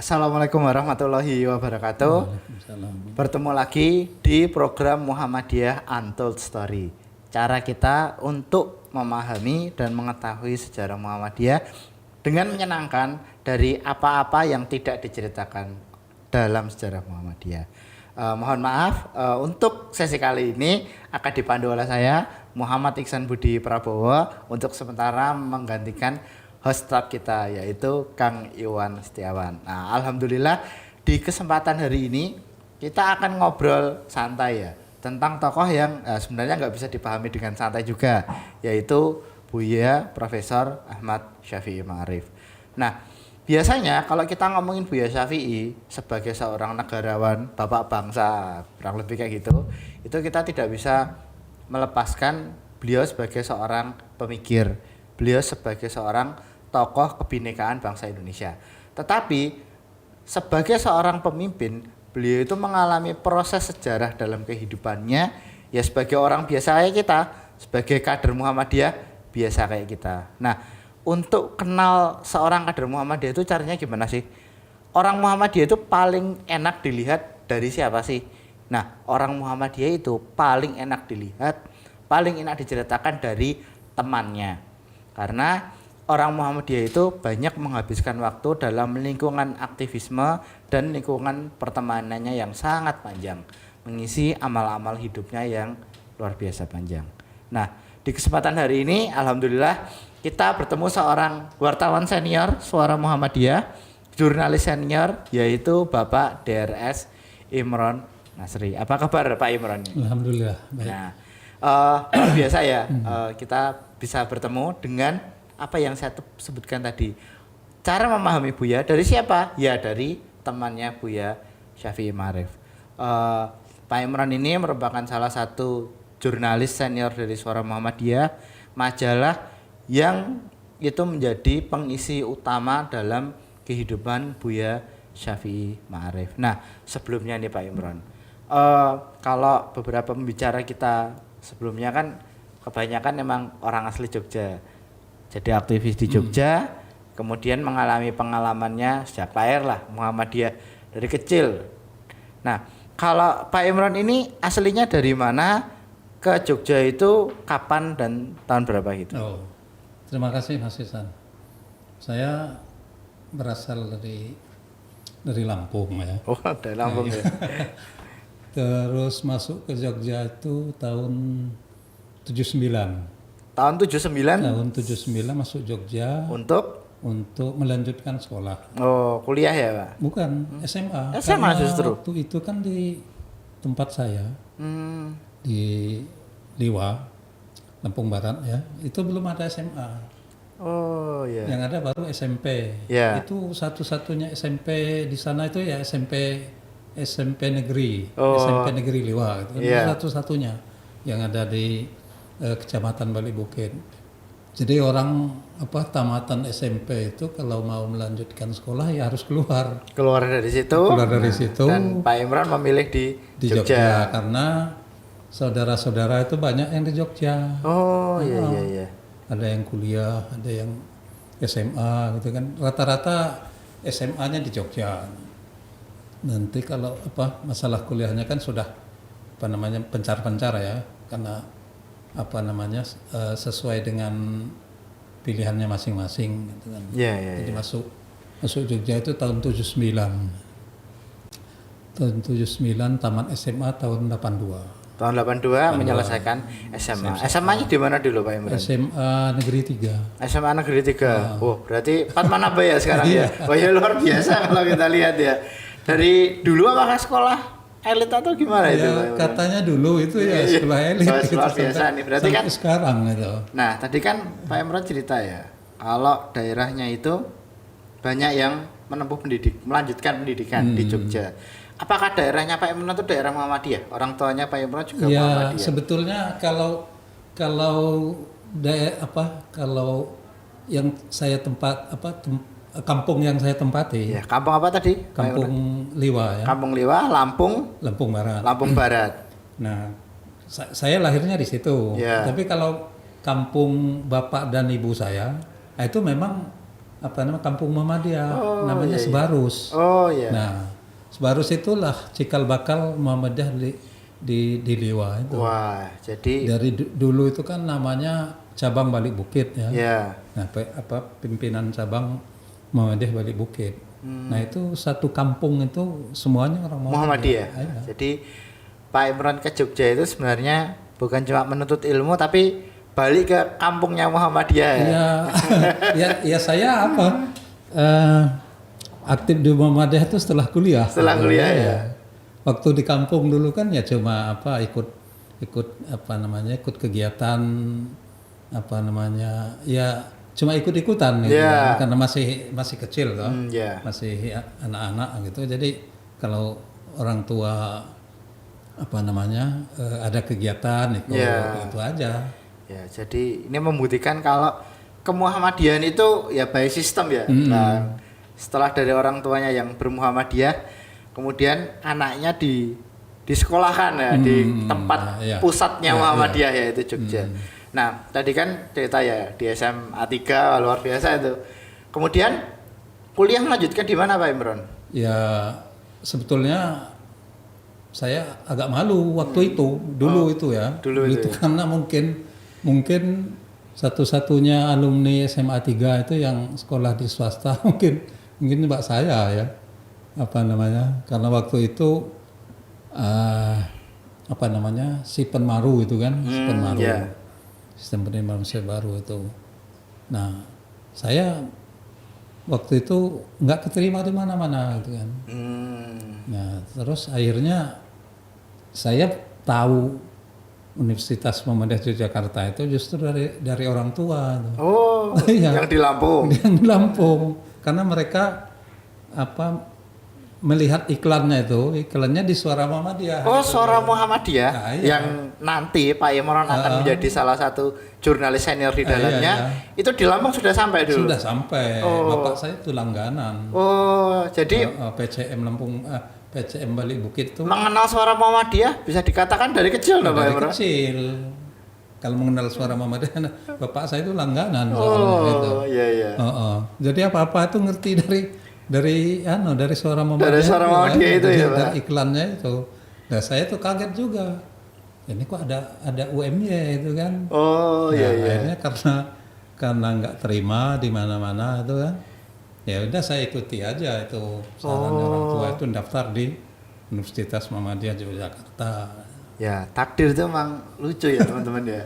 Assalamualaikum warahmatullahi wabarakatuh. Waalaikumsalam. Bertemu lagi di program Muhammadiyah Untold Story. Cara kita untuk memahami dan mengetahui sejarah Muhammadiyah dengan menyenangkan dari apa-apa yang tidak diceritakan dalam sejarah Muhammadiyah. Mohon maaf, untuk sesi kali ini akan dipandu oleh saya Muhammad Iksan Budi Prabowo untuk sementara menggantikan host tetap kita, yaitu Kang Iwan Setiawan. Nah, alhamdulillah di kesempatan hari ini kita akan ngobrol santai ya tentang tokoh yang sebenarnya nggak bisa dipahami dengan santai juga, yaitu Buya Profesor Ahmad Syafi'i Ma'arif. Nah, biasanya kalau kita ngomongin Buya Syafi'i sebagai seorang negarawan, bapak bangsa, kurang lebih kayak gitu, itu kita tidak bisa melepaskan beliau sebagai seorang pemikir, beliau sebagai seorang tokoh kebinekaan bangsa Indonesia. Tetapi sebagai seorang pemimpin, beliau itu mengalami proses sejarah dalam kehidupannya ya sebagai orang biasa kayak kita, sebagai kader Muhammadiyah biasa kayak kita. Nah, untuk kenal seorang kader Muhammadiyah itu caranya gimana sih? Orang Muhammadiyah itu paling enak dilihat dari siapa sih? Nah, orang Muhammadiyah itu paling enak dilihat, paling enak diceritakan dari temannya. Karena orang Muhammadiyah itu banyak menghabiskan waktu dalam lingkungan aktivisme dan lingkungan pertemanannya yang sangat panjang, mengisi amal-amal hidupnya yang luar biasa panjang. Nah, di kesempatan hari ini alhamdulillah kita bertemu seorang wartawan senior Suara Muhammadiyah, jurnalis senior, yaitu Bapak DRS Imron Nasri. Apa kabar Pak Imron? Alhamdulillah baik. Nah, luar biasa ya, kita bisa bertemu dengan apa yang saya sebutkan tadi. Cara memahami Buya dari siapa? Ya dari temannya Buya Syafi'i Ma'arif. Pak Imron ini merupakan salah satu jurnalis senior dari Suara Muhammadiyah, majalah yang itu menjadi pengisi utama dalam kehidupan Buya Syafi'i Ma'arif. Nah, sebelumnya nih Pak Imron, kalau beberapa pembicara kita sebelumnya kan kebanyakan memang orang asli Jogja. Jadi aktivis di Jogja, kemudian mengalami pengalamannya sejak lahir lah Muhammadiyah dari kecil. Nah, kalau Pak Imron ini aslinya dari mana, ke Jogja itu kapan dan tahun berapa gitu? Oh, terima kasih Mas Isan. Saya berasal dari Lampung ya. Oh, dari Lampung ya. Terus masuk ke Jogja itu tahun 79. Tahun 79 Tahun 79 masuk Jogja untuk melanjutkan sekolah. oh, kuliah ya, Pak? Bukan SMA. SMA Karena justru. waktu itu kan di tempat saya Hmm. di Liwa, Lampung Barat ya. Itu belum ada SMA. Oh, ya. Yang ada baru SMP. Ya. Itu satu-satunya SMP di sana itu ya SMP negeri, Oh. SMP negeri Liwa. Itu Ya. satu-satunya yang ada di Kecamatan Bali Bukit. Jadi orang tamatan SMP itu kalau mau melanjutkan sekolah ya harus keluar Keluar dari situ. situ. Dan Pak Imron memilih di Jogja karena saudara-saudara itu banyak yang di Jogja. Oh, iya. Ada yang kuliah, ada yang SMA gitu kan. Rata-rata SMA-nya di Jogja. Nanti kalau masalah kuliahnya kan sudah pencar-pencar ya, karena sesuai dengan pilihannya masing-masing gitu kan. Iya. Jadi masuk Jogja itu tahun 79. Tahun 79 tamat SMA tahun 82. Tahun 82 menyelesaikan SMA. SMA-nya di mana dulu Pak Imron? SMA Negeri 3. SMA Negeri 3. Oh, berarti Fatman Abba ya sekarang ya. Oh ya, luar biasa kalau kita lihat ya. Dari dulu apakah sekolah elit atau gimana itu? Ya, katanya dulu itu ya sekolah elit. Luar biasa nih. Berarti kan sekarang gitu. Nah, tadi kan Pak Imron cerita ya, kalau daerahnya itu banyak yang melanjutkan pendidikan di Jogja. Apakah daerahnya Pak Imron itu daerah Muhammadiyah? Orang tuanya Pak Imron juga ya, Muhammadiyah? Sebetulnya kalau yang saya kampung yang saya tempati. Ya, kampung apa tadi? Kampung Liwa ya. Kampung Liwa, Lampung Barat. Lampung Barat. Nah, saya lahirnya di situ. Ya. Tapi kalau kampung bapak dan ibu saya, itu memang kampung Muhammadiyah, Oh, namanya iya, iya. Sebarus. Oh iya. Nah, Sebarus itulah cikal bakal Muhammadiyah di Liwa itu. Wah, jadi Dari dulu itu kan namanya cabang Balik Bukit ya. ya. Nah, pimpinan cabang Muhammadiyah Balik Bukit. Nah, itu satu kampung itu semuanya orang Muhammadiyah. Iya. Jadi Pak Imron ke Jogja itu sebenarnya bukan cuma menuntut ilmu tapi balik ke kampungnya Muhammadiyah ya. Ya, ya saya aktif di Muhammadiyah itu setelah kuliah. Setelah kuliah ya. Waktu di kampung dulu kan ya cuma ikut ikut kegiatan ya cuma ikut-ikutan gitu Ya. kan, karena masih kecil toh. Ya. Masih anak-anak gitu. Jadi kalau orang tua ada kegiatan ikut Ya. itu aja. Ya, jadi ini membuktikan kalau kemuhammadiyahan itu ya by sistem ya. Nah, setelah dari orang tuanya yang bermuhammadiyah, kemudian anaknya disekolahkan ya di tempat ya. pusatnya Muhammadiyah yaitu Jogja. Nah, tadi kan cerita ya di SMA 3 luar biasa itu. Kemudian kuliah melanjutkan di mana Pak Imron? Ya sebetulnya saya agak malu waktu itu dulu itu ya. dulu itu ya. Karena mungkin satu-satunya alumni SMA 3 itu yang sekolah di swasta mungkin mbak saya ya. Karena waktu itu si Penmaru itu kan, Penmaru. Ya. Sistem penerimaan manusia baru itu. Nah, saya waktu itu nggak keterima di mana-mana gitu kan. Nah, terus akhirnya saya tahu Universitas Muhammadiyah Yogyakarta itu justru dari orang tua. Oh, Iya. yang di Lampung. Yang di Lampung, karena mereka melihat iklannya di Suara Muhammadiyah. Oh, Suara Muhammadiyah Nah, iya. yang nanti Pak Imron akan menjadi salah satu jurnalis senior di dalamnya. Iya. Itu di Lampung sudah sampai dulu. Sudah sampai. Bapak saya itu langganan. Oh, jadi PCM Lampung, PCM Balik Bukit itu mengenal Suara Muhammadiyah bisa dikatakan dari kecil loh Pak dari Imron. kecil. Kalau mengenal Suara Muhammadiyah, bapak saya itu langganan soalnya itu. Oh, iya iya. Jadi apa-apa itu ngerti dari Suara Muhammadiyah. Dari Suara Muhammadiyah itu ya, Pak. Dari iklannya itu. Nah, saya tuh kaget juga. Ini kok ada UMY itu kan. Oh, iya iya. Akhirnya karena nggak terima di mana-mana itu kan. Ya udah saya ikuti aja itu saran orang tua itu daftar di Universitas Muhammadiyah Yogyakarta. Ya, takdir itu memang lucu ya teman-teman ya.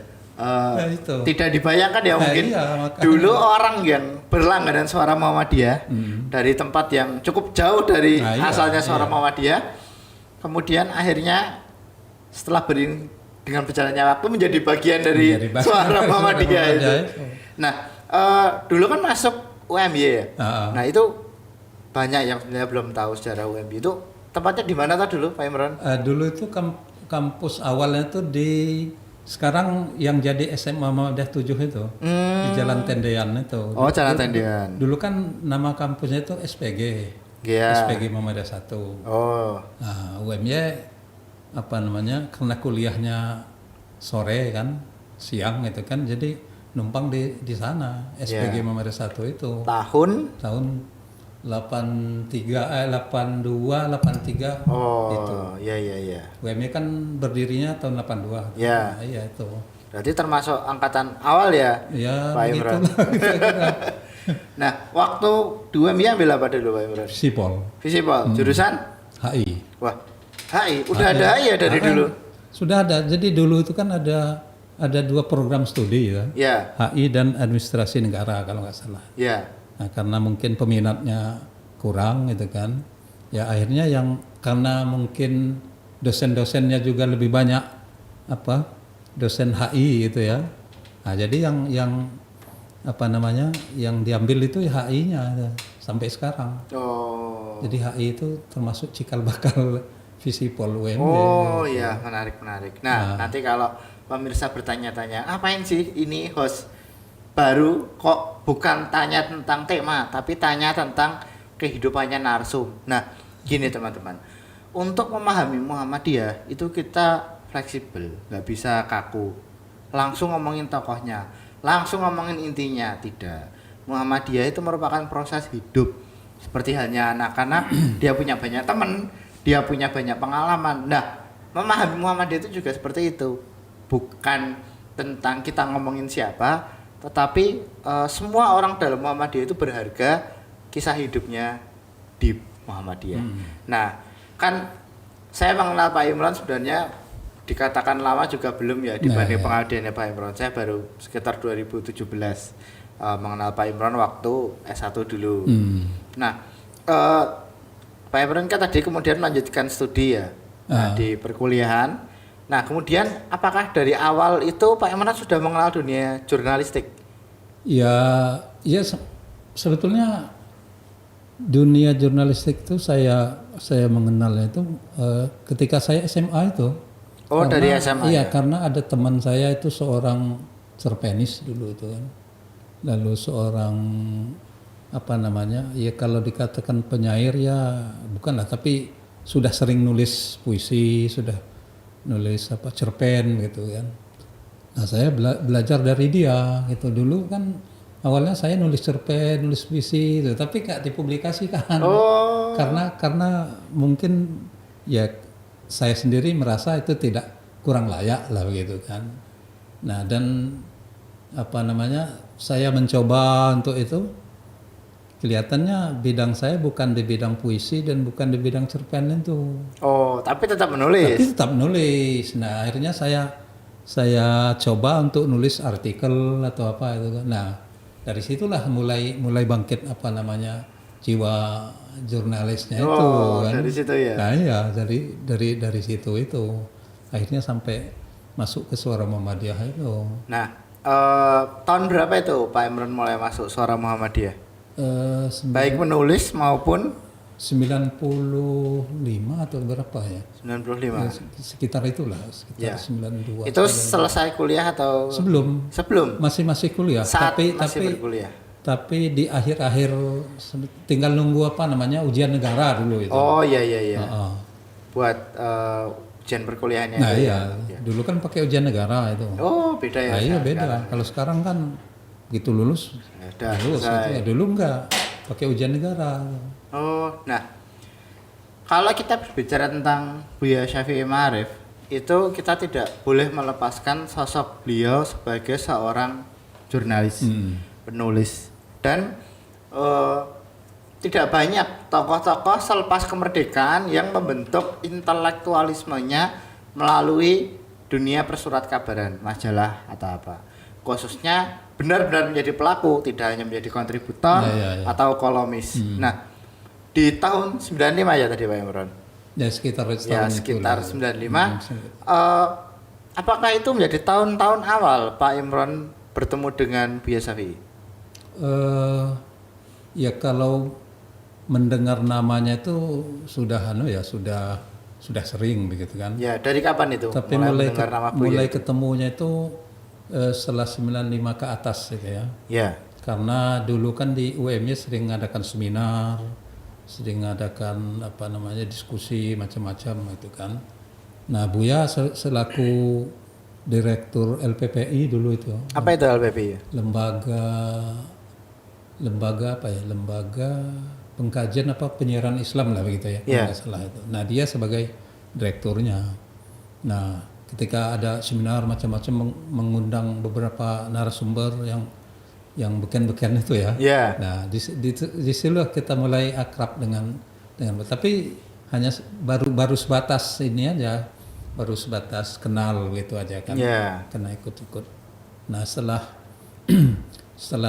Ya, itu. Tidak dibayangkan ya mungkin Iya, makanya. dulu orang yang berlangganan Suara Muhammadiyah dari tempat yang cukup jauh dari Nah, iya, asalnya Suara iya. Muhammadiyah, kemudian akhirnya setelah dengan berjalannya waktu menjadi bagian dari Menjadi bagian Suara dari Muhammadiyah Suara itu. Muhammadiyah. Nah, dulu kan masuk UMY ya. Nah itu banyak yang sebenarnya belum tahu sejarah UMY itu tempatnya di mana tadi dulu Pak Imron? Dulu itu kampus awalnya tuh sekarang yang jadi SMA Muhammadiyah 7 itu di Jalan Tendean itu. Oh, Jalan Tendean. Dulu kan nama kampusnya itu SPG. Iya. SPG Muhammadiyah 1. Oh. Nah, UMY karena kuliahnya sore kan, siang itu kan, jadi numpang di sana SPG Muhammadiyah 1 itu. Tahun 82, 83 itu. Oh, iya. UMY kan berdirinya tahun 82. Ya. Nah, iya itu. Berarti termasuk angkatan awal ya, Ya, Pak begitu Imron. lah, kira-kira. Nah, waktu di UMY ambil apa dulu Pak Imron? Sipol, Visipol, jurusan? HI. Wah, HI, udah ada HI ya dari dulu? Sudah ada. Jadi dulu itu kan ada 2 program studi ya. Ya, HI dan Administrasi Negara kalau nggak salah. ya. Nah, karena mungkin peminatnya kurang gitu kan. Ya akhirnya karena mungkin dosen-dosennya juga lebih banyak dosen HI gitu ya. Nah, jadi yang diambil itu ya HI-nya sampai sekarang. Oh. Jadi HI itu termasuk cikal bakal Visipol UMY. Oh iya, menarik. Nah, nanti kalau pemirsa bertanya-tanya, apain sih ini host baru kok bukan tanya tentang tema, tapi tanya tentang kehidupannya narsum. Nah, gini teman-teman, untuk memahami Muhammadiyah itu kita fleksibel, nggak bisa kaku. Langsung ngomongin tokohnya, langsung ngomongin intinya, tidak. Muhammadiyah itu merupakan proses hidup. Seperti halnya anak-anak, dia punya banyak teman, dia punya banyak pengalaman. Nah, memahami Muhammadiyah itu juga seperti itu. Bukan tentang kita ngomongin siapa, tetapi semua orang dalam Muhammadiyah itu berharga, kisah hidupnya di Muhammadiyah. Nah, kan saya mengenal Pak Imron sebenarnya dikatakan lama juga belum ya dibanding pengabdiannya Pak Imron. Saya baru sekitar 2017 mengenal Pak Imron waktu S1 dulu. Nah, Pak Imron kan tadi kemudian melanjutkan studi ya di perkuliahan. Nah, kemudian apakah dari awal itu Pak Imron sudah mengenal dunia jurnalistik? Ya sebetulnya dunia jurnalistik itu saya mengenalnya itu ketika saya SMA itu. Oh, dari SMA. Iya, ya? karena ada teman saya itu seorang cerpenis dulu itu kan. Lalu seorang ya kalau dikatakan penyair ya bukanlah, tapi sudah sering nulis puisi, sudah nulis cerpen gitu kan. Nah, saya belajar dari dia gitu. Dulu kan awalnya saya nulis cerpen, nulis puisi gitu, tapi nggak dipublikasikan. Oh. Karena mungkin ya saya sendiri merasa itu tidak kurang layak lah begitu kan. Nah, dan saya mencoba untuk itu. Kelihatannya bidang saya bukan di bidang puisi dan bukan di bidang cerpen itu. Oh, tapi tetap menulis. Tapi tetap menulis. Nah, akhirnya saya coba untuk nulis artikel atau apa itu kan. Nah, dari situlah mulai bangkit jiwa jurnalisnya itu kan. Dari situ ya. Nah, iya, dari situ itu. Akhirnya sampai masuk ke Suara Muhammadiyah itu. Nah, tahun berapa itu Pak Imron mulai masuk Suara Muhammadiyah? Baik menulis maupun 95 atau berapa ya? 95. Ya, sekitar itulah, sekitar Ya. 92. Itu selesai kuliah atau Sebelum masih kuliah, saat tapi masih berkuliah. Tapi di akhir tinggal nunggu ujian negara dulu itu. Oh iya. Buat ujian perkuliahannya. Nah itu iya, dulu kan pakai ujian negara itu. Oh beda ya. Nah, iya beda. Sekarang. Kalau sekarang kan gitu lulus gitu. Ya, dulu enggak pakai ujian negara. Oh, nah kalau kita berbicara tentang Buya Syafi'i Ma'arif, itu kita tidak boleh melepaskan sosok beliau sebagai seorang jurnalis, penulis, dan tidak banyak tokoh-tokoh selepas kemerdekaan yang membentuk intelektualismenya melalui dunia persurat kabaran, majalah atau apa. Khususnya benar-benar menjadi pelaku, tidak hanya menjadi kontributor atau kolomis. Nah, di tahun 95 ya tadi Pak Imron? Ya sekitar 95. Apakah itu menjadi tahun-tahun awal Pak Imron bertemu dengan Buya Syafi'i? Ya kalau mendengar namanya itu sudah sering begitu kan. Ya, dari kapan itu? Tapi mulai ketemunya itu setelah 95 ke atas gitu ya. Ya. Karena dulu kan di UMY sering ngadakan seminar, sering ngadakan diskusi macam-macam gitu kan. Nah, Buya selaku direktur LPPI dulu itu. Apa itu LPPI? Lembaga pengkajian penyiaran Islam lah begitu ya. Yeah. Nggak salah itu. Nah, dia sebagai direkturnya. Nah, ketika ada seminar macam-macam mengundang beberapa narasumber yang beken-beken itu ya. Yeah. Nah, di situ kita mulai akrab dengan tapi hanya baru sebatas ini aja, baru sebatas kenal gitu aja kan. Yeah. Kena ikut-ikut. Nah, setelah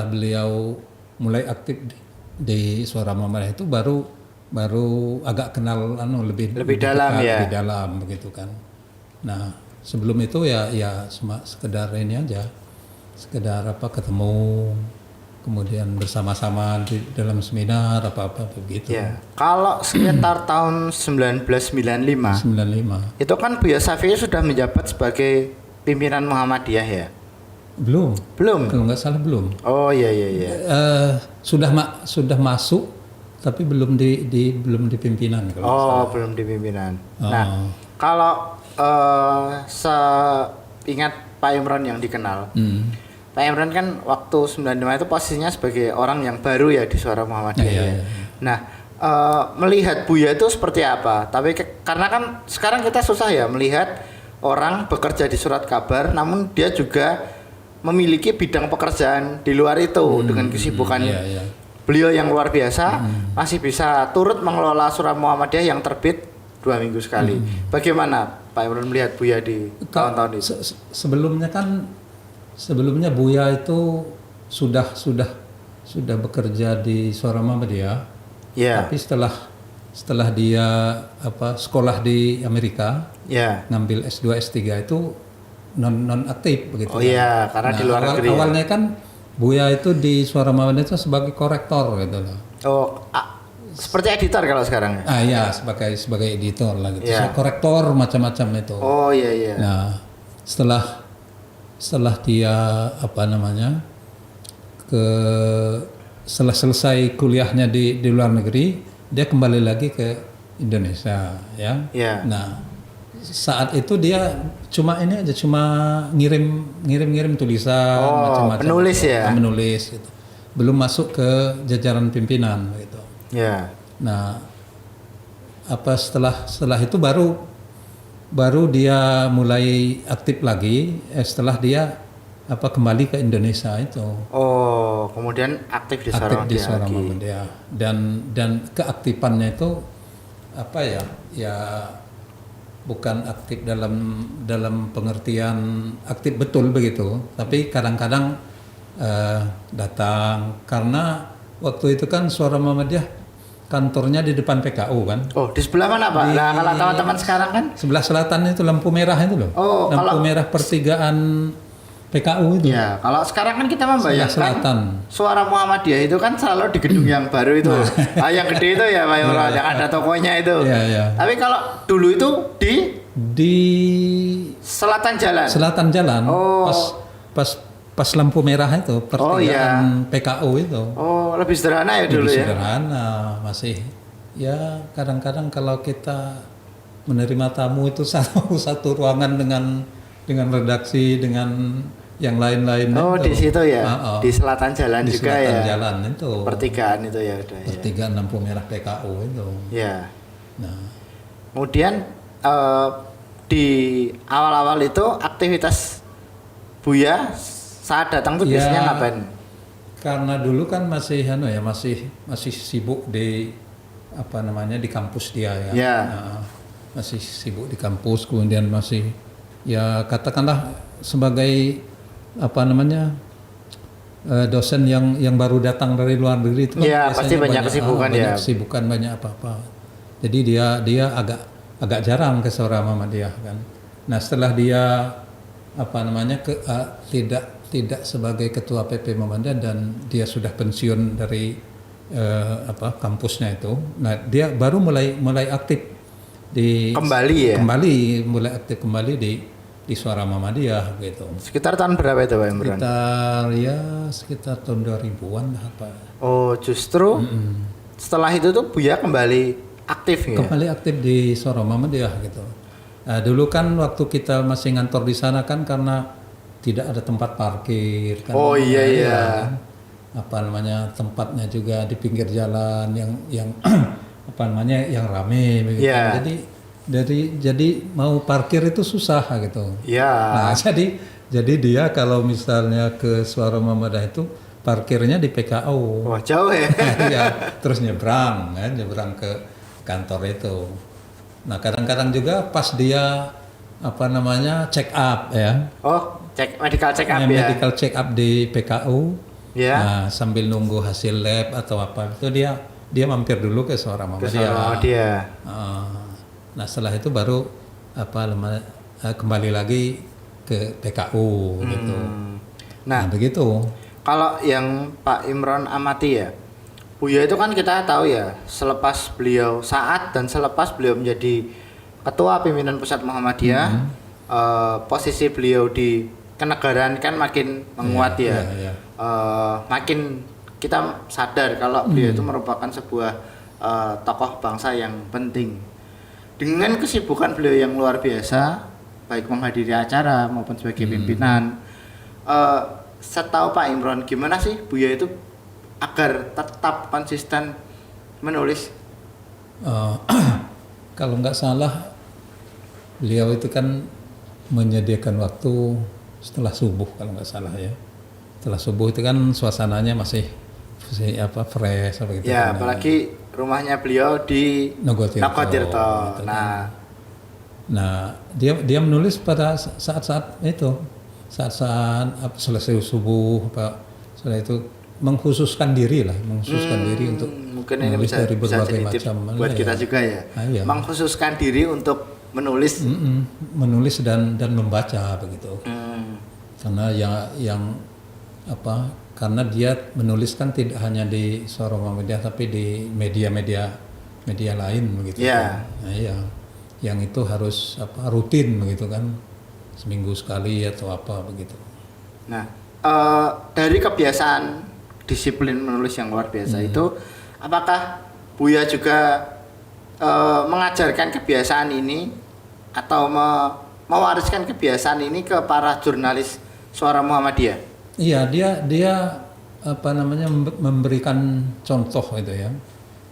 beliau mulai aktif di Suara Muhammadiyah itu baru agak kenal lebih dalam dekat, ya. lebih dalam begitu kan. Nah, sebelum itu ya cuma sekedar ini aja, sekedar ketemu, kemudian bersama-sama di dalam seminar apa begitu. Ya. Kalau sekitar tahun 1995 itu kan Buya Syafi'i sudah menjabat sebagai pimpinan Muhammadiyah ya? Belum. Kalau nggak salah belum. Oh iya. Sudah masuk tapi belum di pimpinan kalau belum di pimpinan. Nah, kalau seingat Pak Imron yang dikenal, Pak Imran kan waktu 95 itu posisinya sebagai orang yang baru ya di Suara Muhammadiyah. Iya, Ya. iya. Nah, melihat Buya itu seperti apa? Tapi karena kan sekarang kita susah ya melihat orang bekerja di surat kabar, namun dia juga memiliki bidang pekerjaan di luar itu dengan kesibukan Iya, iya. beliau yang luar biasa masih bisa turut mengelola Surat Muhammadiyah yang terbit 2 minggu sekali. Bagaimana Pak Imran melihat Buya di tahun-tahun itu? Sebelumnya Buya itu sudah bekerja di Suara Muhammadiyah. Ya, Tapi setelah dia sekolah di Amerika, ya. ngambil S2 S3 itu non aktif begitu. Oh iya, karena di luar negeri. Awalnya kan Buya itu di Suara Muhammadiyah itu sebagai korektor gitu loh. Oh, seperti editor kalau sekarang. Ya sebagai editor lah gitu. Iya. Korektor macam-macam itu. Oh iya iya. Nah, setelah dia setelah selesai kuliahnya di luar negeri, dia kembali lagi ke Indonesia, ya. Iya. Nah, saat itu dia cuma ngirim tulisan macam-macam. penulis ya? Menulis gitu. Belum masuk ke jajaran pimpinan gitu. Ya. Nah, setelah itu baru dia mulai aktif lagi setelah dia kembali ke Indonesia itu. Oh, kemudian aktif di Suara Muhammadiyah dan keaktifannya itu ya bukan aktif dalam pengertian aktif betul begitu, tapi kadang-kadang datang karena waktu itu kan Suara Muhammadiyah kantornya di depan PKU kan. Oh, di sebelah mana Pak? Nah, kalau teman-teman sekarang kan? Sebelah selatan itu lampu merah itu loh. Oh, lampu merah pertigaan PKU itu. Ya, kalau sekarang kan kita Sebelah membayangkan selatan. Suara Muhammadiyah itu kan selalu di gedung yang baru itu. Yang gede itu ya Pak Imran, yang ada tokonya itu. Iya, iya. Tapi kalau dulu itu di selatan jalan. Selatan jalan. Oh. Pas lampu merah itu pertigaan PKU itu. Oh, lebih sederhana ya dulu Lebih ya. sederhana, masih ya kadang-kadang kalau kita menerima tamu itu satu ruangan dengan redaksi dengan yang lain-lain. Oh, itu. di situ ya. Di selatan jalan di juga selatan ya. jalan itu. Pertigaan itu ya udah ya. Pertigaan lampu merah PKU itu. Ya. Nah, Kemudian di awal-awal itu aktivitas Buya saat datang tuh Ya, biasanya ngapain? karena dulu kan masih masih sibuk di di kampus dia ya. Ya. Nah, masih sibuk di kampus, kemudian masih ya katakanlah sebagai dosen yang baru datang dari luar negeri itu kan Ya, biasanya pasti banyak kesibukan ya. banyak kesibukan, banyak apa-apa. Jadi dia agak jarang ke Suara Muhammadiyah kan. Nah, setelah dia tidak sebagai ketua PP Muhammadiyah dan dia sudah pensiun dari kampusnya itu. Nah, dia baru mulai aktif mulai aktif kembali di Suara Muhammadiyah gitu. Sekitar tahun berapa itu Pak Imran? Sekitar tahun 2000-an lah apa. Oh, justru setelah itu tuh Buya kembali aktif ya? Kembali aktif di Suara Muhammadiyah gitu. Nah, dulu kan waktu kita masih ngantor di sana kan karena tidak ada tempat parkir kan. Oh iya iya. Kan? Tempatnya juga di pinggir jalan yang yang rame begitu. Yeah. Jadi mau parkir itu susah gitu. Iya. Nah, jadi dia kalau misalnya ke Suara Muhammadiyah itu parkirnya di PKU. Wah, jauh ya. Ya, terus nyebrang ke kantor itu. Nah, kadang-kadang juga pas dia check up ya. Oh, medical check up ya. Medical check up di PKU. Ya. Nah, sambil nunggu hasil lab atau apa itu dia mampir dulu ke Suara Muhammadiyah. Nah, setelah itu baru kembali lagi ke PKU gitu. Nah, begitu. Kalau yang Pak Imran amati ya, Buya itu kan kita tahu ya, selepas beliau menjadi ketua pimpinan pusat Muhammadiyah, posisi beliau di kenegaraan kan makin menguat ya. Makin kita sadar kalau beliau itu merupakan sebuah tokoh bangsa yang penting. Dengan kesibukan beliau yang luar biasa, baik menghadiri acara maupun sebagai pimpinan, setahu Pak Imron, gimana sih Buya itu agar tetap konsisten menulis? Eh, kalau nggak salah beliau itu kan menyediakan waktu setelah subuh kalau nggak salah ya. Setelah subuh itu kan suasananya masih fresh apa gitu. Ya, Nah, apalagi rumahnya beliau di Nogotirto. Nogotirto. Gitu kan. Nah, dia menulis pada saat-saat itu, saat-saat selesai subuh, setelah itu mengkhususkan diri untuk mungkin ini menulis bisa dari berbagai jadi tips macam buat kita juga ya. Iya. Mengkhususkan diri untuk menulis. Menulis dan membaca begitu. Karena karena dia menuliskan tidak hanya di Suara Muhammadiyah tapi di media lain begitu. Ya. Nah, iya. Yang itu harus rutin begitu kan, seminggu sekali atau apa begitu. Nah, dari kebiasaan disiplin menulis yang luar biasa itu, apakah Buya juga mengajarkan kebiasaan ini atau mewariskan kebiasaan ini ke para jurnalis Suara Muhammadiyah? Iya, dia memberikan contoh itu ya.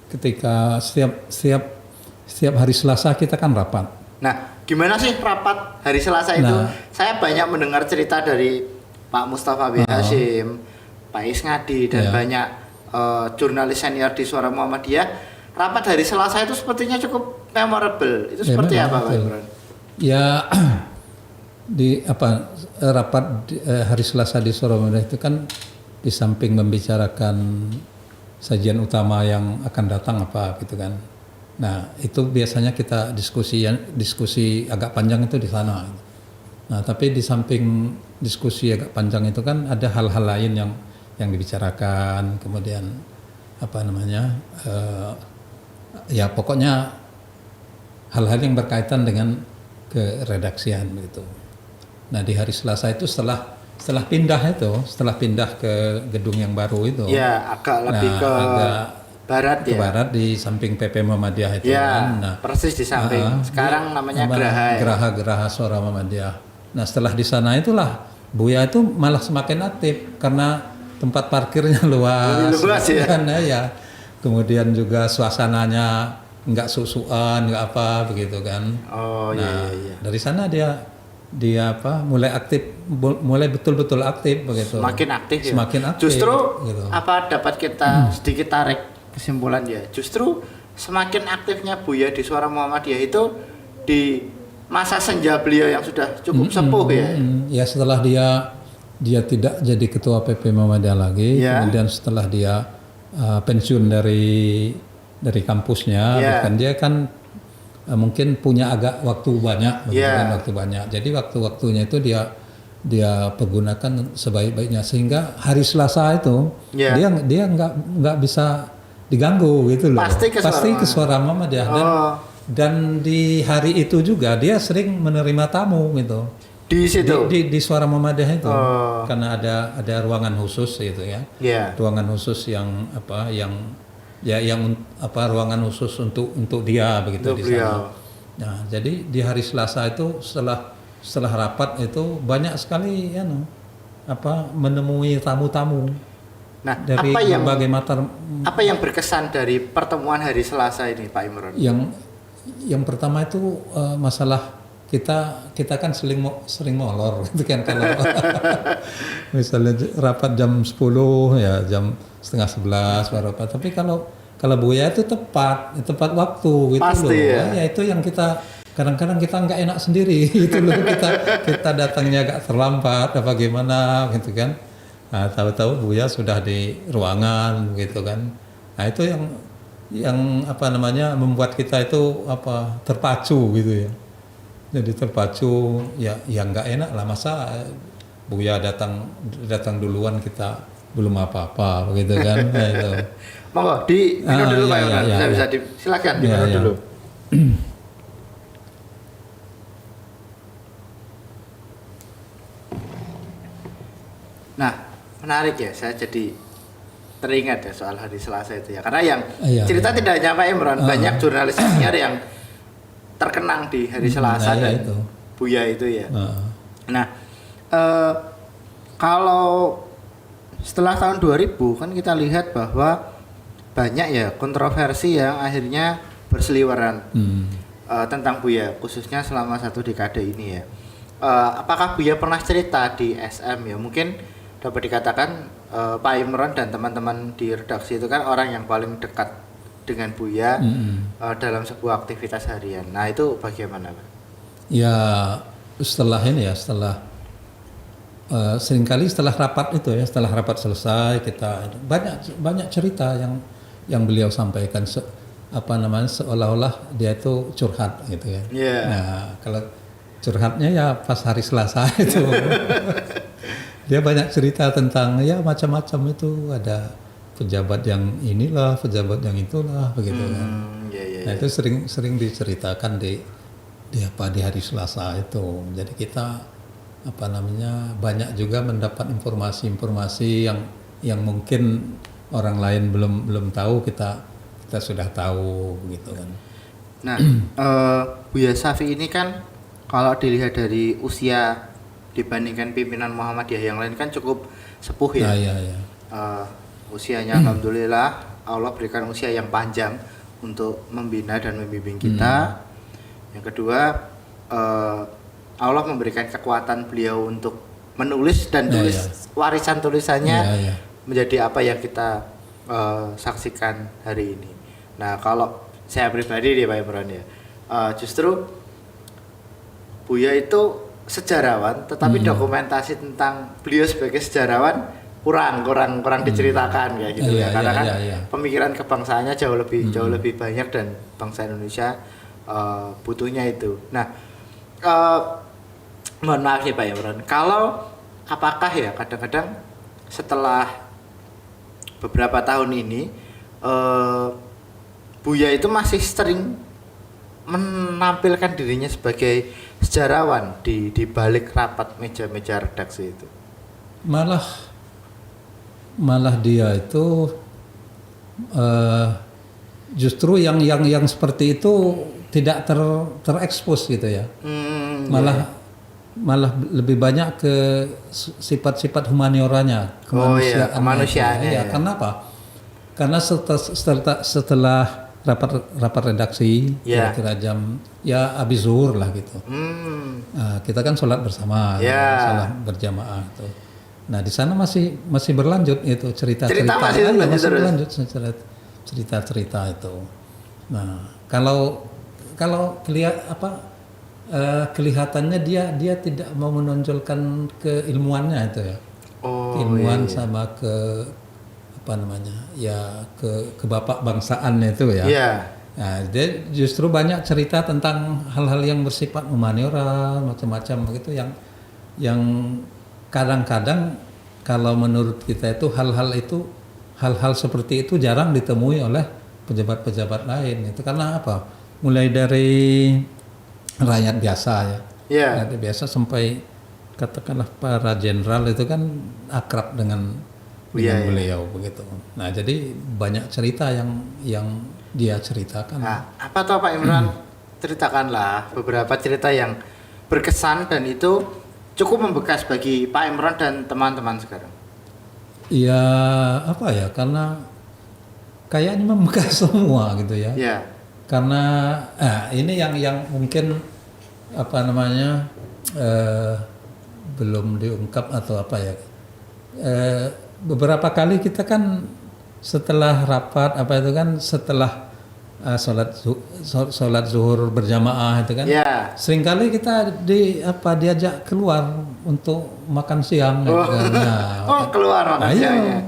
Ketika setiap hari Selasa kita kan rapat. Nah, gimana sih rapat hari Selasa itu? Saya banyak mendengar cerita dari Pak Mustafa B. Hashim, Pak Isngadi, dan banyak jurnalis senior di Suara Muhammadiyah. Rapat hari Selasa itu sepertinya cukup memorable. Itu seperti apa, Pak Imron? Ya, rapat hari Selasa di Suara Muhammadiyah itu kan di samping membicarakan sajian utama yang akan datang apa gitu kan. Nah, itu biasanya kita diskusi agak panjang itu di sana. Nah, tapi di samping diskusi agak panjang itu kan ada hal-hal lain yang dibicarakan, kemudian ya pokoknya hal-hal yang berkaitan dengan keredaksian begitu. Nah, di hari Selasa itu setelah pindah ke gedung yang baru itu. Ya, agak lebih ke barat ya. Barat di samping PP Muhammadiyah itu kan. Nah, persis di samping. Sekarang namanya Geraha Suara Muhammadiyah. Nah, setelah di sana itulah Buya itu malah semakin aktif karena tempat parkirnya luas ya. Kan, ya. Kemudian juga suasananya nggak susuan, nggak apa begitu kan. Oh, nah, iya. Dari sana dia mulai aktif, mulai betul-betul aktif begitu. Semakin aktif. Justru gitu. Dapat kita sedikit tarik kesimpulan ya. Justru semakin aktifnya Buya di Suara Muhammadiyah itu di masa senja beliau yang sudah cukup sepuh ya. Ya, setelah dia tidak jadi ketua PP Muhammadiyah lagi, kemudian setelah dia pensiun dari kampusnya, kan dia kan mungkin punya agak waktu banyak, waktu banyak. Jadi waktu-waktunya itu dia pergunakan sebaik-baiknya sehingga hari Selasa itu dia nggak bisa diganggu gitu loh. Pasti ke Suara Muhammadiyah dan di hari itu juga dia sering menerima tamu gitu. Di situ di Suara Muhammadiyah itu karena ada ruangan khusus gitu ya. Ruangan khusus yang ruangan khusus untuk dia begitu di sana. Nah, jadi di hari Selasa itu setelah rapat itu banyak sekali menemui tamu-tamu. Nah, dari berbagai macam. Apa yang berkesan dari pertemuan hari Selasa ini, Pak Imron? Yang pertama itu masalah kita kan sering molor gitu kan kalau misalnya rapat jam 10 ya jam setengah 11 baru apa, tapi kalau Buya itu tepat waktu gitu. Pasti, loh ya itu yang kita kadang-kadang kita nggak enak sendiri gitu loh, kita datangnya agak terlambat apa gimana gitu kan. Nah, tahu-tahu Buya sudah di ruangan gitu kan. Nah, itu yang membuat kita itu terpacu gitu ya. Jadi terpacu ya nggak enak lah, masa Buya datang duluan kita belum apa-apa begitu kan. Nah, itu. Monggo minum dulu Pak Imron. Saya bisa silakan diminum dulu. Nah, menarik ya, saya jadi teringat ya soal hari Selasa itu ya. Karena yang cerita tidak hanya Pak Imron, banyak jurnalis senior yang terkenang di hari Selasa dan itu. Buya itu ya. Nah, Kalau setelah tahun 2000 kan kita lihat bahwa banyak ya kontroversi yang akhirnya berseliweran tentang Buya, khususnya selama 1 dekade ini ya. Apakah Buya pernah cerita di SM ya? Mungkin dapat dikatakan Pak Imron dan teman-teman di redaksi itu kan orang yang paling dekat dengan Buya dalam sebuah aktivitas harian. Nah itu bagaimana Pak? Ya setelah ini ya, setelah seringkali setelah rapat itu ya, setelah rapat selesai kita banyak cerita yang beliau sampaikan seolah-olah dia itu curhat gitu ya. Yeah. Nah kalau curhatnya ya pas hari Selasa itu dia banyak cerita tentang ya macam-macam itu, ada pejabat yang inilah, pejabat yang itulah begitu kan. Nah itu sering diceritakan di hari Selasa itu. Jadi kita banyak juga mendapat informasi-informasi yang mungkin orang lain belum tahu, kita sudah tahu gitu kan. Nah, Buya Syafi'i ini kan kalau dilihat dari usia dibandingkan pimpinan Muhammadiyah yang lain kan cukup sepuh ya. Ya. Usianya alhamdulillah Allah berikan usia yang panjang untuk membina dan membimbing kita. Yang kedua, Allah memberikan kekuatan beliau untuk menulis dan tulis warisan tulisannya menjadi apa yang kita saksikan hari ini. Nah kalau saya pribadi nih Pak Imron ya, justru Buya itu sejarawan, tetapi dokumentasi tentang beliau sebagai sejarawan kurang diceritakan kayak gitu ya. Karena kan pemikiran kebangsaannya jauh lebih banyak dan bangsa Indonesia butuhnya itu. Nah, mohon maaf nih Pak Imron, kalau apakah ya kadang-kadang setelah beberapa tahun ini Buya itu masih sering menampilkan dirinya sebagai sejarawan di balik rapat meja-meja redaksi itu? Malah dia itu justru yang seperti itu tidak terekspos gitu ya. Malah lebih banyak ke sifat-sifat humanioranya, kemanusiaannya. Ya. Karena apa? Karena setelah rapat redaksi kira-kira jam ya habis zuhur lah gitu. Nah, kita kan sholat bersama, sholat berjamaah itu. Nah di sana masih berlanjut itu cerita-cerita masih berlanjut cerita itu. Nah kalau kelihatannya dia tidak mau menonjolkan keilmuannya itu ya. Keilmuan sama kebapak bangsaan itu ya. Nah, dia justru banyak cerita tentang hal-hal yang bersifat humaniora macam-macam begitu yang kadang-kadang kalau menurut kita itu hal-hal seperti itu jarang ditemui oleh pejabat-pejabat lain. Itu karena apa? Mulai dari rakyat biasa ya. Rakyat biasa sampai katakanlah para jenderal itu kan akrab dengan beliau begitu. Nah, jadi banyak cerita yang dia ceritakan. Nah, apa tuh Pak Imran? Ceritakanlah beberapa cerita yang berkesan dan itu cukup membekas bagi Pak Imran dan teman-teman sekarang. Ya, karena kayaknya membekas semua gitu ya. Karena ini yang mungkin belum diungkap atau apa ya. Beberapa kali kita kan setelah rapat setelah sholat zuhur berjamaah itu kan seringkali kita diajak keluar untuk makan siang keluar makan siangnya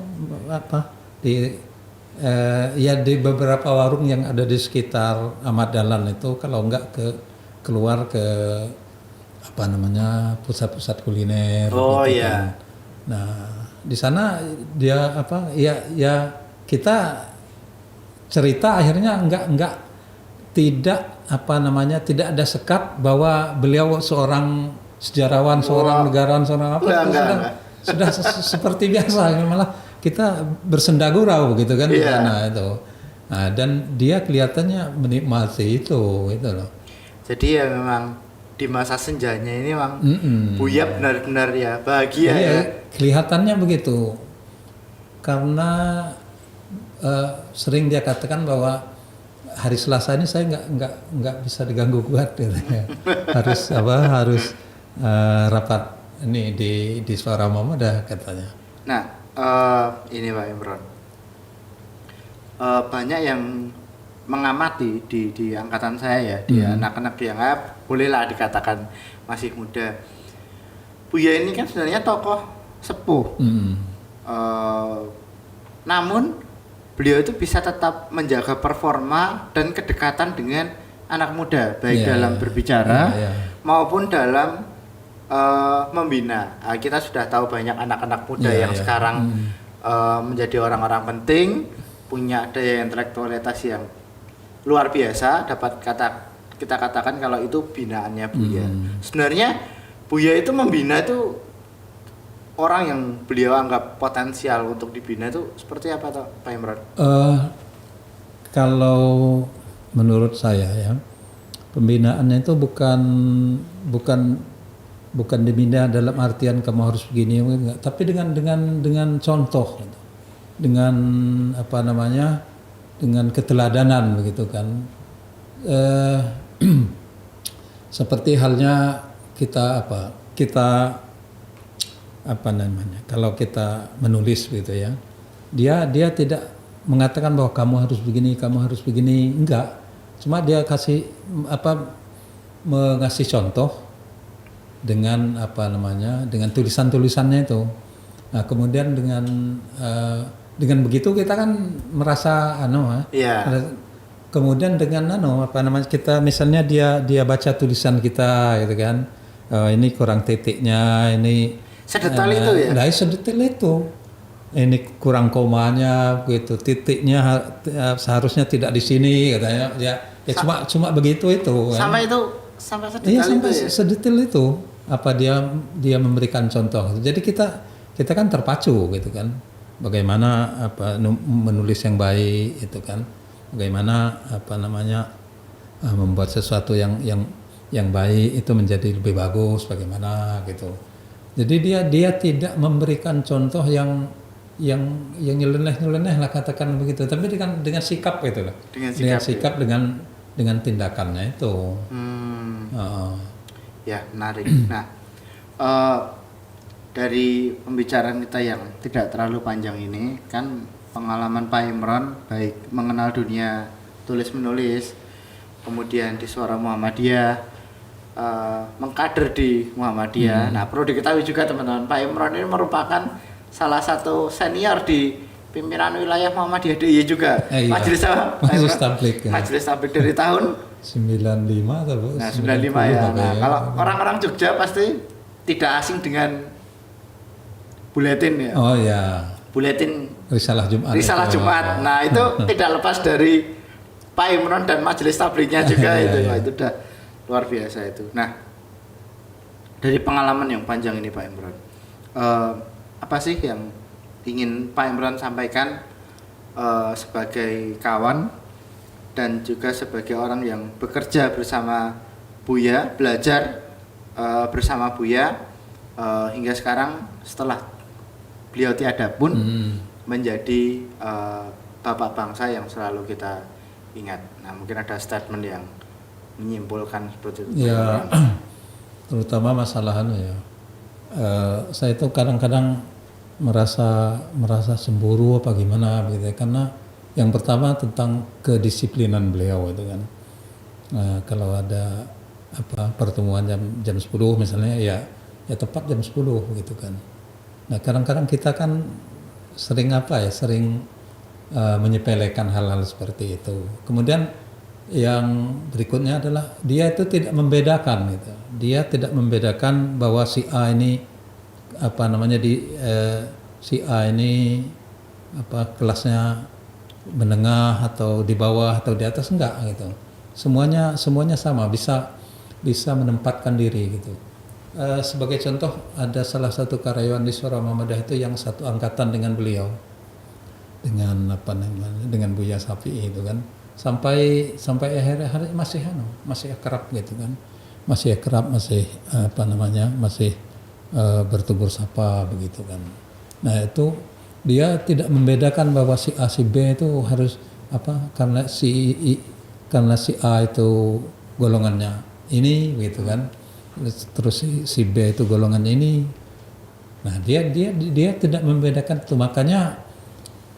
di beberapa warung yang ada di sekitar Ahmad Dahlan itu, kalau enggak keluar ke pusat-pusat kuliner kan. Nah di sana dia kita cerita akhirnya tidak ada sekat bahwa beliau seorang sejarawan, seorang negarawan, sudah seperti biasa, malah kita bersenda gurau begitu kan di sana itu. Nah, dan dia kelihatannya menikmati itu loh. Jadi ya memang di masa senjanya ini memang Mm-mm. Buya benar-benar ya bahagia Iya, ya. kelihatannya begitu. Karena sering dia katakan bahwa hari Selasa ini saya nggak bisa diganggu gugat katanya. harus rapat ini di Suara Muhammadiyah katanya. Nah, ini Pak Imron. Banyak yang mengamati di angkatan saya ya, di anak-anak yang bolehlah dikatakan masih muda. Buya ini kan sebenarnya tokoh sepuh. Namun beliau itu bisa tetap menjaga performa dan kedekatan dengan anak muda, baik dalam berbicara maupun dalam membina. Kita sudah tahu banyak anak-anak muda yang sekarang menjadi orang-orang penting, punya daya intelektualitas yang luar biasa. Dapat kita katakan kalau itu binaannya Buya. Sebenarnya Buya itu membina itu orang yang beliau anggap potensial untuk dibina itu seperti apa toh, Pak Imron? Kalau menurut saya ya, pembinaannya itu bukan dibina dalam artian kamu harus begini, enggak, tapi dengan contoh, gitu. Dengan apa namanya, dengan keteladanan begitu kan. Seperti halnya kita apa namanya, kalau kita menulis gitu ya, dia tidak mengatakan bahwa kamu harus begini, enggak, cuma dia kasih mengasih contoh dengan dengan tulisannya itu. Nah, kemudian dengan begitu kita kan merasa kemudian dengan kita misalnya dia baca tulisan kita gitu kan, ini kurang titiknya, ini sedetail itu ya? Nah, sedetail itu. Ini kurang komanya, begitu. Titiknya seharusnya tidak di sini, katanya. Ya cuma begitu itu. Sampai kan? itu sampai sedetail Iya, itu sampai ya? sedetail itu. Apa dia memberikan contoh. Jadi kita kan terpacu gitu kan. Bagaimana menulis yang baik itu kan. Bagaimana membuat sesuatu yang baik itu menjadi lebih bagus, bagaimana gitu. Jadi dia tidak memberikan contoh yang nyeleneh lah, katakan begitu, tapi dengan sikap gitu loh. Dengan sikap dengan tindakannya itu. Ya, menarik. Nah, dari pembicaraan kita yang tidak terlalu panjang ini kan pengalaman Pak Imron baik mengenal dunia tulis menulis, kemudian di Suara Muhammadiyah, mengkader di Muhammadiyah. Nah, perlu diketahui juga teman-teman, Pak Imron ini merupakan salah satu senior di pimpinan wilayah Muhammadiyah DIY juga. Majelis Tabligh. Majelis Tabligh dari tahun 95 atau 95 ya. Nah, kalau orang-orang Jogja pasti tidak asing dengan buletin ya. Oh ya. Buletin Risalah Jumat. Nah, itu tidak lepas dari Pak Imron dan Majelis Tablighnya juga itu. Nah, itu udah luar biasa itu. Nah, dari pengalaman yang panjang ini Pak Imron, apa sih yang ingin Pak Imron sampaikan sebagai kawan dan juga sebagai orang yang bekerja bersama Buya, belajar bersama Buya hingga sekarang setelah beliau tiada pun menjadi bapak bangsa yang selalu kita ingat. Nah, mungkin ada statement yang menyimpulkan seperti itu. Ya, terutama masalah saya itu kadang-kadang merasa cemburu apa gimana begitu ya. Karena yang pertama tentang kedisiplinan beliau itu kan. Nah, kalau ada pertemuan jam 10 misalnya ya tepat jam 10 gitu kan. Nah, kadang-kadang kita kan sering menyepelekan hal-hal seperti itu. Kemudian yang berikutnya adalah dia itu tidak membedakan gitu. Dia tidak membedakan bahwa si A ini si A ini kelasnya menengah atau di bawah atau di atas, enggak gitu. Semuanya sama, bisa menempatkan diri gitu. Sebagai contoh ada salah satu karyawan di Suara Muhammadiyah itu yang satu angkatan dengan beliau. Dengan Buya Syafi'i itu kan. Sampai akhir-akhir masih akrab gitu kan. masih akrab, masih masih bertegur sapa begitu kan. Nah itu dia tidak membedakan bahwa si A si B itu harus karena si A itu golongannya ini gitu kan, terus si B itu golongannya ini. Nah dia tidak membedakan itu, makanya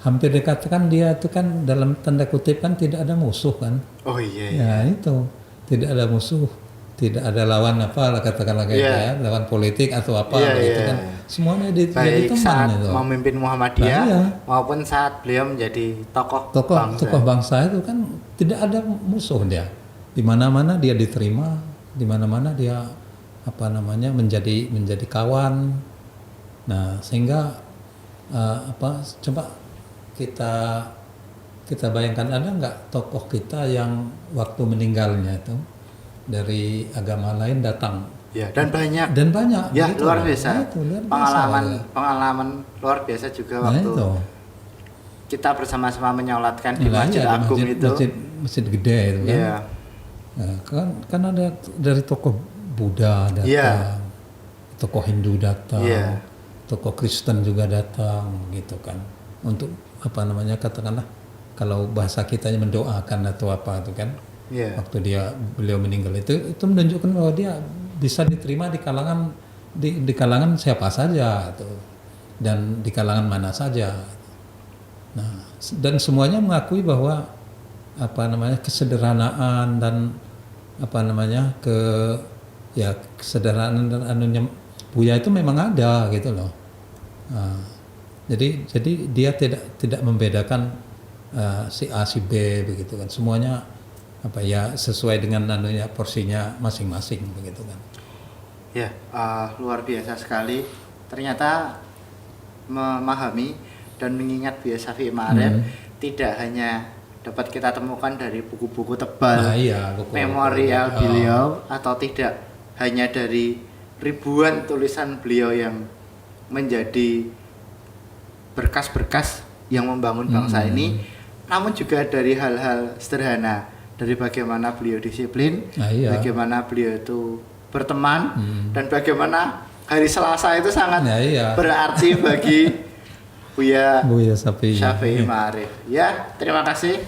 hampir dikatakan dia itu kan dalam tanda kutip kan tidak ada musuh kan. Oh iya. Ya itu tidak ada musuh, tidak ada lawan katakanlah kayak ya, lawan politik atau begitu kan. Semuanya jadi baik teman saat itu. memimpin Muhammadiyah Nah, iya. maupun saat beliau menjadi tokoh bangsa itu kan tidak ada musuh dia. Di mana-mana dia diterima, di mana-mana dia menjadi kawan. Nah, sehingga coba kita bayangkan, ada nggak tokoh kita yang waktu meninggalnya itu dari agama lain datang? Ya, dan banyak ya, gitu luar biasa. Nah, itu, luar biasa pengalaman luar biasa juga nah, waktu itu. Kita bersama-sama menyolatkan di Masjid di Agung itu. Masjid gede itu kan. Ya. Nah, kan ada dari tokoh Buddha datang, tokoh Hindu datang, tokoh Kristen juga datang gitu kan. Untuk katakanlah kalau bahasa kitanya mendoakan atau apa itu kan. Waktu beliau meninggal itu menunjukkan bahwa dia bisa diterima di kalangan siapa saja tuh, dan di kalangan mana saja. Nah, dan semuanya mengakui bahwa kesederhanaan dan kesederhanaan dan anunya Buya itu memang ada gitu loh. Nah, jadi dia tidak membedakan si A si B begitu kan, semuanya sesuai dengan porsinya masing-masing begitu kan. Ya, luar biasa sekali. Ternyata memahami dan mengingat Buya Syafi'i Ma'arif tidak hanya dapat kita temukan dari buku-buku tebal, memorial beliau, atau tidak hanya dari ribuan tulisan beliau yang menjadi berkas-berkas yang membangun bangsa ini, namun juga dari hal-hal sederhana, dari bagaimana beliau disiplin, bagaimana beliau itu berteman, dan bagaimana hari Selasa itu sangat berarti bagi Buya Syafi'i Ma'arif. Ya, terima kasih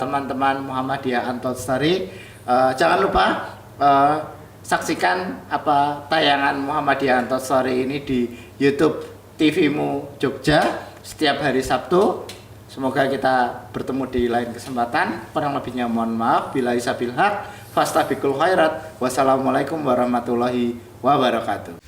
teman-teman Muhammadiyah Untold Story. Jangan lupa saksikan tayangan Muhammadiyah Untold Story ini di YouTube TV-mu Jogja setiap hari Sabtu. Semoga kita bertemu di lain kesempatan. Kurang lebihnya mohon maaf. Billahi sabil haq, fastabiqul khairat. Wassalamualaikum warahmatullahi wabarakatuh.